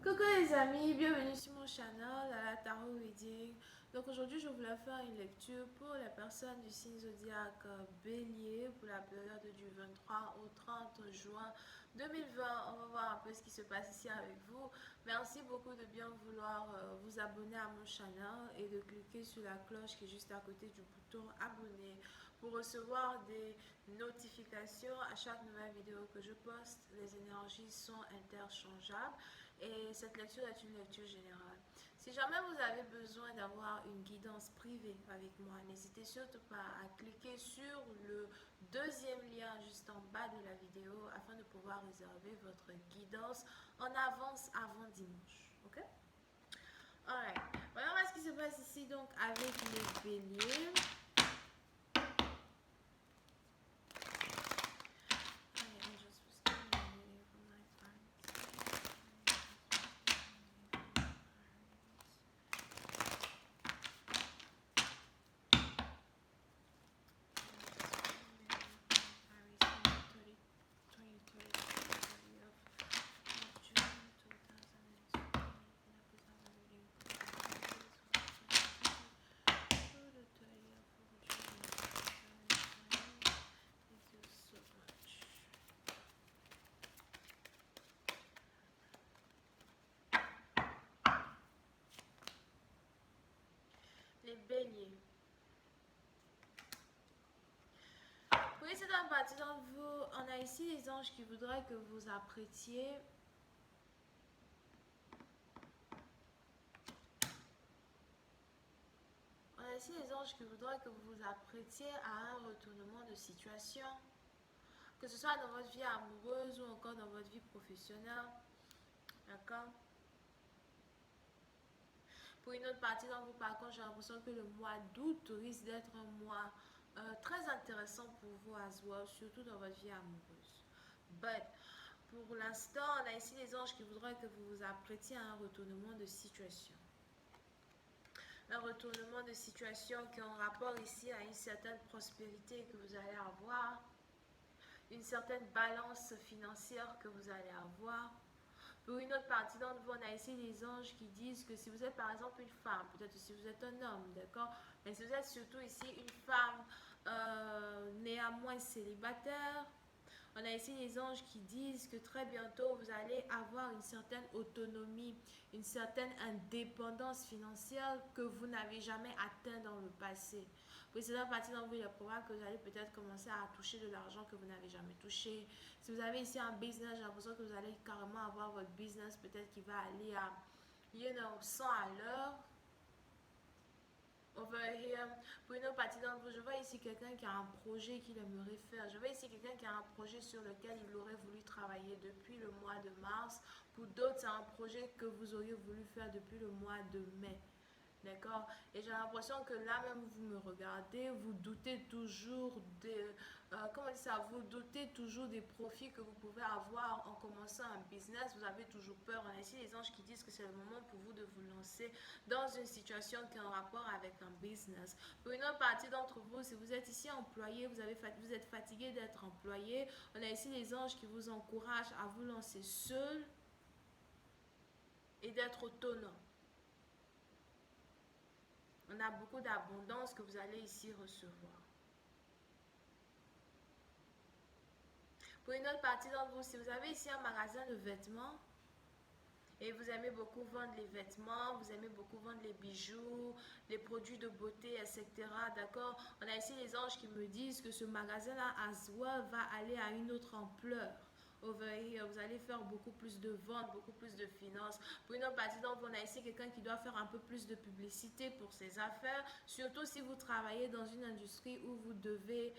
Coucou les amis, bienvenue sur mon channel à la Tarot Reading. Donc aujourd'hui je voulais faire une lecture pour les personnes du signe zodiaque Bélier pour la période du 23 au 30 juin 2020. On va voir un peu ce qui se passe ici avec vous. Merci beaucoup de bien vouloir vous abonner à mon channel et de cliquer sur la cloche qui est juste à côté du bouton abonner pour recevoir des notifications à chaque nouvelle vidéo que je poste. Les énergies sont interchangeables et cette lecture est une lecture générale. Si jamais vous avez besoin d'avoir une guidance privée avec moi, n'hésitez surtout pas à cliquer sur le deuxième lien juste en bas de la vidéo afin de pouvoir réserver votre guidance en avance avant dimanche. Ok? Alright. Voilà ce qui se passe ici donc avec les béliers. Les béliers. Oui, c'est une partie d'entre vous. On a ici les anges qui voudraient que vous apprêtiez On a ici les anges qui voudraient que vous vous apprêtiez à un retournement de situation, que ce soit dans votre vie amoureuse ou encore dans votre vie professionnelle. D'accord? Pour une autre partie d'entre vous, par contre, j'ai l'impression que le mois d'août risque d'être un mois très intéressant pour vous à voir, surtout dans votre vie amoureuse. But, pour l'instant, on a ici les anges qui voudraient que vous vous apprêtiez à un retournement de situation. Un retournement de situation qui est en rapport ici à une certaine prospérité que vous allez avoir, une certaine balance financière que vous allez avoir. Pour une autre partie d'entre vous, on a ici les anges qui disent que si vous êtes par exemple une femme, peut-être si vous êtes un homme, d'accord, mais si vous êtes surtout ici une femme néanmoins célibataire, on a ici les anges qui disent que très bientôt vous allez avoir une certaine autonomie, une certaine indépendance financière que vous n'avez jamais atteint dans le passé. Pour cette partie d'entre vous, il est probable que vous allez peut-être commencer à toucher de l'argent que vous n'avez jamais touché. Si vous avez ici un business, j'ai l'impression que vous allez carrément avoir votre business peut-être qui va aller à 100 à l'heure. Over here. Pour une autre partie d'entre vous, je vois ici quelqu'un qui a un projet qu'il aimerait faire. Je vois ici quelqu'un qui a un projet sur lequel il aurait voulu travailler depuis le mois de mars. Pour d'autres, c'est un projet que vous auriez voulu faire depuis le mois de mai. D'accord? Et j'ai l'impression que là même, vous me regardez, vous doutez toujours comment ça, vous doutez toujours des profits que vous pouvez avoir en commençant un business. Vous avez toujours peur. On a ici les anges qui disent que c'est le moment pour vous de vous lancer dans une situation qui est en rapport avec un business. Pour une autre partie d'entre vous, si vous êtes ici employé, vous êtes fatigué d'être employé, on a ici les anges qui vous encouragent à vous lancer seul et d'être autonome. On a beaucoup d'abondance que vous allez ici recevoir. Pour une autre partie d'entre vous, si vous avez ici un magasin de vêtements et vous aimez beaucoup vendre les vêtements, vous aimez beaucoup vendre les bijoux, les produits de beauté, etc. D'accord? On a ici les anges qui me disent que ce magasin-là, as well, va aller à une autre ampleur. Over here, vous allez faire beaucoup plus de ventes, beaucoup plus de finances. Pour une autre partie d'entre vous, on a ici quelqu'un qui doit faire un peu plus de publicité pour ses affaires, surtout si vous travaillez dans une industrie où vous devez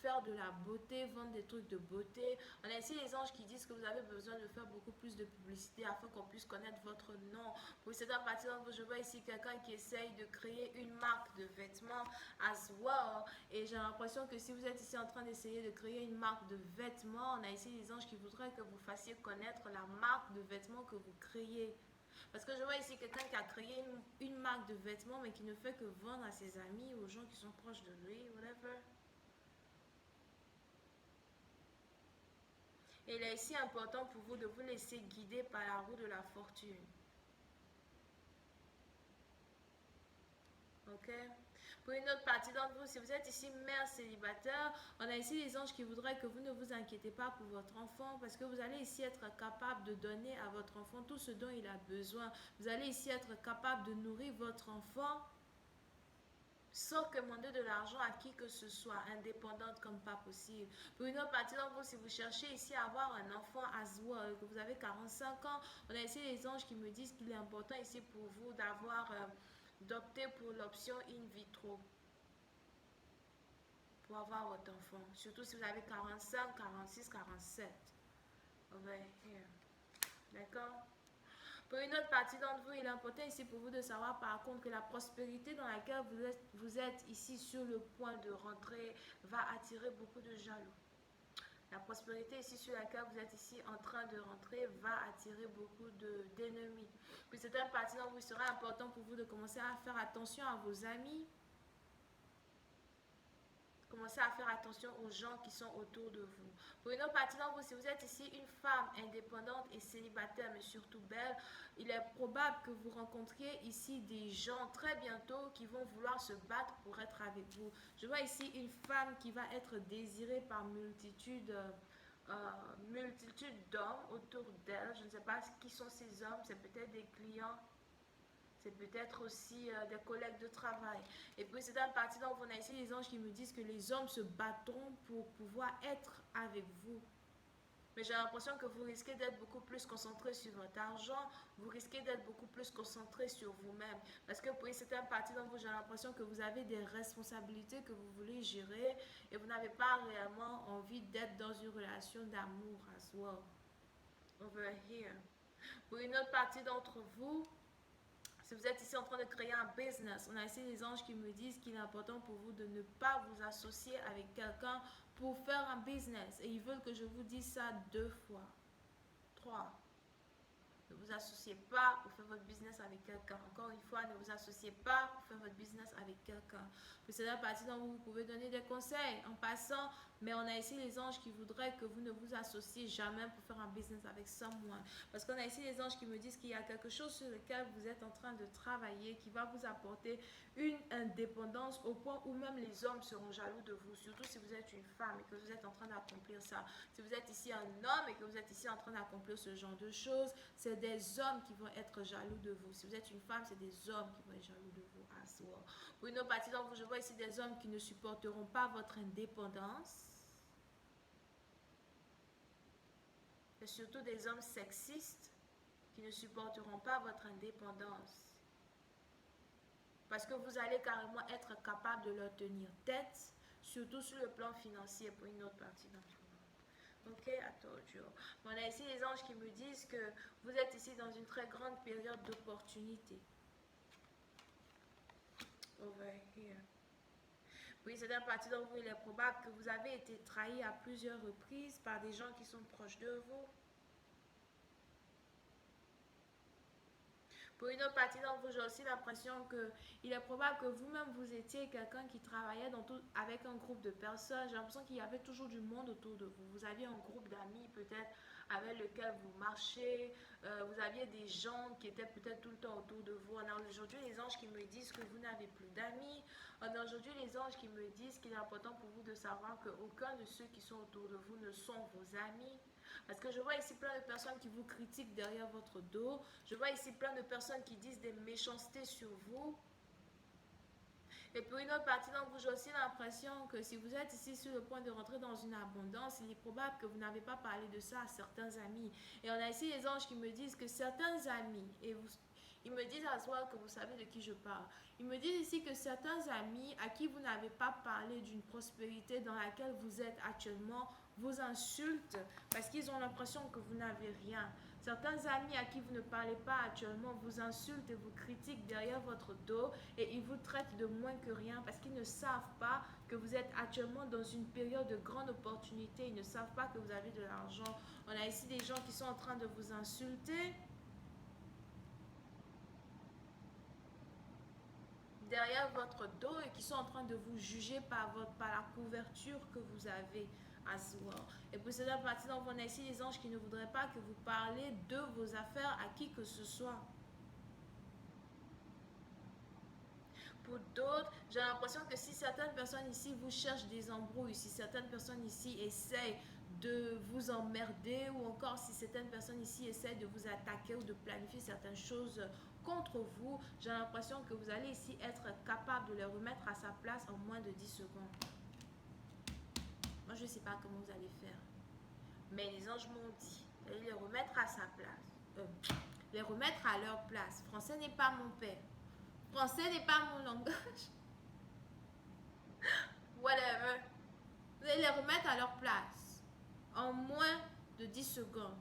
faire de la beauté, vendre des trucs de beauté. On a ici les anges qui disent que vous avez besoin de faire beaucoup plus de publicité afin qu'on puisse connaître votre nom. Pour cette partie d'entre vous, je vois ici quelqu'un qui essaye de créer une marque de vêtements as well. Et j'ai l'impression que si vous êtes ici en train d'essayer de créer une marque de vêtements, on a ici les anges qui voudraient que vous fassiez connaître la marque de vêtements que vous créez. Parce que je vois ici quelqu'un qui a créé une marque de vêtements, mais qui ne fait que vendre à ses amis, aux gens qui sont proches de lui, whatever. Et il est ici important pour vous de vous laisser guider par la roue de la fortune. Ok? Pour une autre partie d'entre vous, si vous êtes ici mère célibataire, on a ici les anges qui voudraient que vous ne vous inquiétez pas pour votre enfant parce que vous allez ici être capable de donner à votre enfant tout ce dont il a besoin. Vous allez ici être capable de nourrir votre enfant sans demander de l'argent à qui que ce soit, indépendante comme pas possible. Pour une autre partie d'entre vous, si vous cherchez ici à avoir un enfant à Zoua, que vous avez 45 ans, on a ici les anges qui me disent qu'il est important ici pour vous d'avoir, d'opter pour l'option in vitro pour avoir votre enfant. Surtout si vous avez 45, 46, 47. Over here. D'accord? Pour une autre partie d'entre vous, il est important ici pour vous de savoir par contre que la prospérité dans laquelle vous êtes ici sur le point de rentrer va attirer beaucoup de jaloux. La prospérité ici sur laquelle vous êtes ici en train de rentrer va attirer beaucoup d'ennemis. Puis c'est une partie d'entre vous, il sera important pour vous de commencer à faire attention à vos amis. Commencez à faire attention aux gens qui sont autour de vous. Pour une autre partie d'entre vous, si vous êtes ici une femme indépendante et célibataire, mais surtout belle, il est probable que vous rencontriez ici des gens très bientôt qui vont vouloir se battre pour être avec vous. Je vois ici une femme qui va être désirée par multitude d'hommes autour d'elle. Je ne sais pas qui sont ces hommes, c'est peut-être des clients. C'est peut-être aussi des collègues de travail. Et puis c'est une partie dont on a ici les anges qui me disent que les hommes se battront pour pouvoir être avec vous. Mais j'ai l'impression que vous risquez d'être beaucoup plus concentré sur votre argent, vous risquez d'être beaucoup plus concentré sur vous-même. Parce que pour certaines parties d'entre vous, j'ai l'impression que vous avez des responsabilités que vous voulez gérer et vous n'avez pas réellement envie d'être dans une relation d'amour as well. Over here. Pour une autre partie d'entre vous, si vous êtes ici en train de créer un business, on a ici les anges qui me disent qu'il est important pour vous de ne pas vous associer avec quelqu'un pour faire un business. Et ils veulent que je vous dise ça 2 fois. 3. Ne vous associez pas pour faire votre business avec quelqu'un. Encore une fois, ne vous associez pas pour faire votre business avec quelqu'un. C'est la partie dont vous pouvez donner des conseils en passant, mais on a ici les anges qui voudraient que vous ne vous associez jamais pour faire un business avec someone. Parce qu'on a ici les anges qui me disent qu'il y a quelque chose sur lequel vous êtes en train de travailler qui va vous apporter une indépendance au point où même les hommes seront jaloux de vous, surtout si vous êtes une femme et que vous êtes en train d'accomplir ça. Si vous êtes ici un homme et que vous êtes ici en train d'accomplir ce genre de choses, c'est des hommes qui vont être jaloux de vous. Si vous êtes une femme, c'est des hommes qui vont être jaloux de vous as well. Pour une autre partie d'entre vous, je vois ici des hommes qui ne supporteront pas votre indépendance. Et surtout des hommes sexistes qui ne supporteront pas votre indépendance. Parce que vous allez carrément être capable de leur tenir tête, surtout sur le plan financier pour une autre partie d'entre vous. Ok, I told you. On a ici les anges qui me disent que vous êtes ici dans une très grande période d'opportunité. Over here. Oui, c'est un parti d'entre vous, il est probable que vous avez été trahi à plusieurs reprises par des gens qui sont proches de vous. Pour une autre partie d'entre vous, j'ai aussi l'impression qu'il est probable que vous-même, vous étiez quelqu'un qui travaillait avec un groupe de personnes. J'ai l'impression qu'il y avait toujours du monde autour de vous. Vous aviez un groupe d'amis peut-être avec lequel vous marchez. Vous aviez des gens qui étaient peut-être tout le temps autour de vous. On a aujourd'hui les anges qui me disent que vous n'avez plus d'amis. On a aujourd'hui les anges qui me disent qu'il est important pour vous de savoir qu'aucun de ceux qui sont autour de vous ne sont vos amis. Parce que je vois ici plein de personnes qui vous critiquent derrière votre dos. Je vois ici plein de personnes qui disent des méchancetés sur vous. Et pour une autre partie d'entre vous, j'ai aussi l'impression que si vous êtes ici sur le point de rentrer dans une abondance, il est probable que vous n'avez pas parlé de ça à certains amis. Et on a ici les anges qui me disent que certains amis, ils me disent à soi que vous savez de qui je parle. Ils me disent ici que certains amis à qui vous n'avez pas parlé d'une prospérité dans laquelle vous êtes actuellement vous insultent parce qu'ils ont l'impression que vous n'avez rien. Certains amis à qui vous ne parlez pas actuellement vous insultent et vous critiquent derrière votre dos et ils vous traitent de moins que rien parce qu'ils ne savent pas que vous êtes actuellement dans une période de grande opportunité. Ils ne savent pas que vous avez de l'argent. On a ici des gens qui sont en train de vous insulter derrière votre dos et qui sont en train de vous juger par la couverture que vous avez as well. Et pour cette partie, donc, on a ici les anges qui ne voudraient pas que vous parlez de vos affaires à qui que ce soit. Pour d'autres, j'ai l'impression que si certaines personnes ici vous cherchent des embrouilles, si certaines personnes ici essayent de vous emmerder ou encore si certaines personnes ici essayent de vous attaquer ou de planifier certaines choses contre vous, j'ai l'impression que vous allez ici être capable de les remettre à sa place en moins de 10 secondes. Moi, je ne sais pas comment vous allez faire. Mais les anges m'ont dit, vous allez les remettre à sa place. Les remettre à leur place. Français n'est pas mon père. Français n'est pas mon langage. Whatever. Vous allez les remettre à leur place en moins de 10 secondes.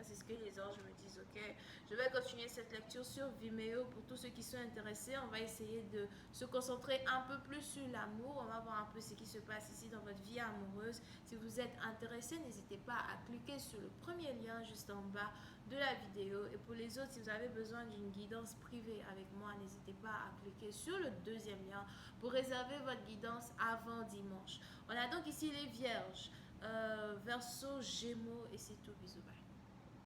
C'est ce que les anges me disent, ok? Je vais continuer cette lecture sur Vimeo pour tous ceux qui sont intéressés. On va essayer de se concentrer un peu plus sur l'amour. On va voir un peu ce qui se passe ici dans votre vie amoureuse. Si vous êtes intéressé, n'hésitez pas à cliquer sur le premier lien juste en bas de la vidéo. Et pour les autres, si vous avez besoin d'une guidance privée avec moi, n'hésitez pas à cliquer sur le deuxième lien pour réserver votre guidance avant dimanche. On a donc ici les vierges, Verseau, Gémeaux et c'est tout. Bisous, bye.